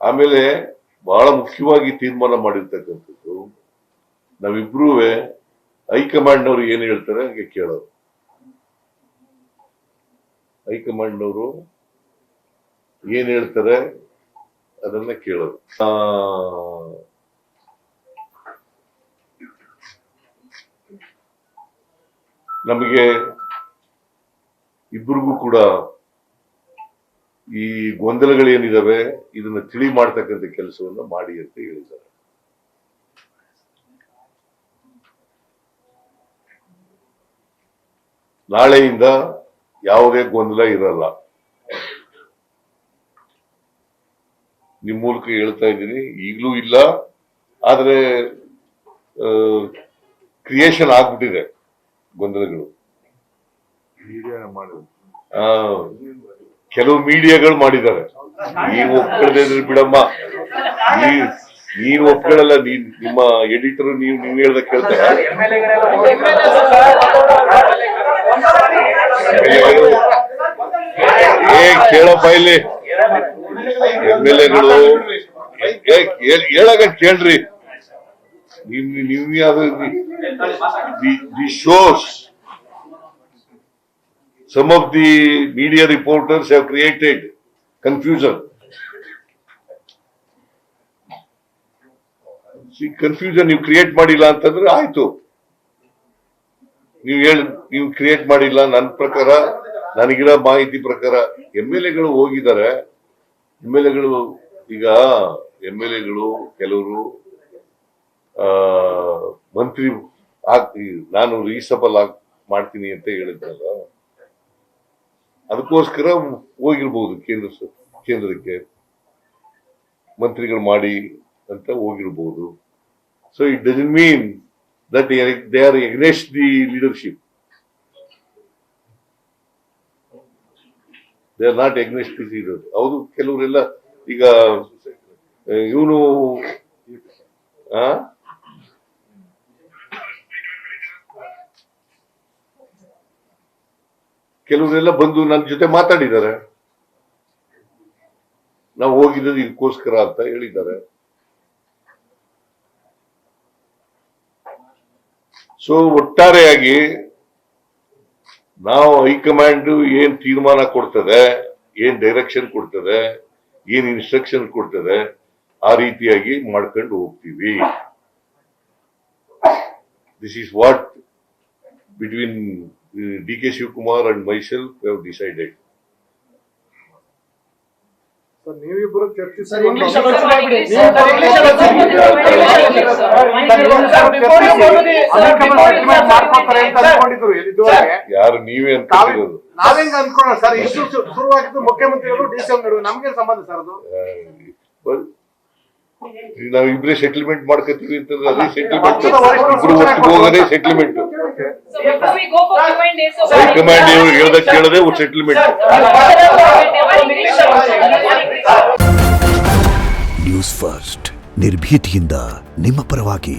ಆಮೇಲೆ ಬಹಳ ಮುಖ್ಯವಾಗಿ ತೀರ್ಮಾನ ಮಾಡಿರ್ತಕ್ಕಂಥದ್ದು, ನಾವಿಬ್ರೂ ಹೈಕಮಾಂಡ್ನವ್ರು ಏನ್ ಹೇಳ್ತಾರೆ ಹಂಗೆ ಕೇಳೋದು. ಹೈಕಮಾಂಡ್ನವರು ಏನ್ ಹೇಳ್ತಾರೆ ಅದನ್ನ ಕೇಳೋದು. ನಮಗೆ ಇಬ್ಬರಿಗೂ ಕೂಡ ಈ ಗೊಂದಲಗಳೇನಿದಾವೆ ಇದನ್ನ ತಿಳಿ ಮಾಡ್ತಕ್ಕಂಥ ಕೆಲಸವನ್ನ ಮಾಡಿ ಅಂತ ಹೇಳಿದ್ದಾರೆ. ನಾಳೆಯಿಂದ ಯಾವುದೇ ಗೊಂದಲ ಇರಲ್ಲ. ನಿಮ್ ಮೂಲಕ ಹೇಳ್ತಾ ಇದ್ದೀನಿ, ಈಗಲೂ ಇಲ್ಲ, ಆದ್ರೆ ಕ್ರಿಯೇಷನ್ ಆಗ್ಬಿಟ್ಟಿದೆ ಗೊಂದಲಗಳು. ಕೆಲವು ಮೀಡಿಯಾಗಳು ಮಾಡಿದ್ದಾರೆ. ನೀವು ಒಪ್ಕೊಳ್ಳದೆ ಬಿಡಮ್ಮ, ನೀನು ಒಪ್ಕೊಳ್ಳಲ್ಲ. ನಿಮ್ಮ ಎಡಿಟರ್ ನೀವು ಹೇಳ್ದ ಕೇಳ್ತಾರ? ಕೇಳಪ್ಪ ಇಲ್ಲಿ MLAಗಳು ಹೇಳಾಗ ಕೇಳ್ರಿ. ನೀವು ಯಾವ್ದು the shows some of the media reporters have created confusion. See, confusion ನೀವು ಕ್ರಿಯೇಟ್ ಮಾಡಿಲ್ಲ ಅಂತಂದ್ರೆ ಆಯ್ತು. ನೀವು ಕ್ರಿಯೇಟ್ ಮಾಡಿಲ್ಲ. ನನ್ನ ಪ್ರಕಾರ, ನನಗಿರೋ ಮಾಹಿತಿ ಪ್ರಕಾರ MLAಗಳು ಹೋಗಿದ್ದಾರೆ. ಈಗ MLAಗಳು ಕೆಲವರು ಮಂತ್ರಿ ನಾನು ರೀಸಬಲ್ ಮಾಡ್ತೀನಿ ಅಂತ ಹೇಳಿದ್ರಲ್ಲ, ಅದಕ್ಕೋಸ್ಕರ ಹೋಗಿರ್ಬೋದು ಕೇಂದ್ರಕ್ಕೆ ಮಂತ್ರಿಗಳು ಮಾಡಿ ಅಂತ ಹೋಗಿರ್ಬೋದು. So it doesn't mean that they are against the leadership. They are not against the leader. ಹೌದು, ಕೆಲವರೆಲ್ಲ ಈಗ ಇವನು ಕೆಲವರೆಲ್ಲ ಬಂದು ನನ್ನ ಜೊತೆ ಮಾತಾಡಿದ್ದಾರೆ. ನಾವು ಹೋಗಿದ್ದು ಇದಕ್ಕೋಸ್ಕರ ಅಂತ ಹೇಳಿದ್ದಾರೆ. ಸೊ ಒಟ್ಟಾರೆಯಾಗಿ ನಾವು ಹೈಕಮಾಂಡ್ ಏನ್ ತೀರ್ಮಾನ ಕೊಡ್ತದೆ, ಏನ್ ಡೈರೆಕ್ಷನ್ ಕೊಡ್ತದೆ, ಏನ್ ಇನ್ಸ್ಟ್ರಕ್ಷನ್ ಕೊಡ್ತದೆ, ಆ ರೀತಿಯಾಗಿ ಮಾಡ್ಕೊಂಡು ಹೋಗ್ತೀವಿ. This is what between DK Shivkumar and myself have decided. ನೀವಿಬ್ಬರು ಯಾರು ನೀವೇ ಅಂತ ನಾವೇಂಗ ಅನ್ಕೊಳ್ಳೋಣ ಸರ್. ಇಷ್ಟು ಶುರುವಾಗಿದ್ದು ಮುಖ್ಯಮಂತ್ರಿಗಳು DCM ನಡುವೆ ನಮ್ಗೆ ಸಂಬಂಧ ಸರ್ ಅದು? ನಾವ್ ಇಬ್ರೇ ಸೆಟಲ್ಮೆಂಟ್ ಮಾಡ್ಕೋತೀವಿ ಅಂತಂದ್ರೆ ಅದೇ ಸೆಟಲ್ಮೆಂಟ್, ಇಬ್ರು ಒಟ್ಟಿಗೆ ಹೋಗೋದೇ ಸೆಟಲ್ಮೆಂಟ್. ಹೈಕಮಾಂಡ್ ಹೇಳ್ದ ಕೇಳದೆ ಸೆಟಲ್ಮೆಂಟ್. ನ್ಯೂಸ್ ಫಸ್ಟ್, ನಿರ್ಭೀತಿಯಿಂದ ನಿಮ್ಮ ಪರವಾಗಿ.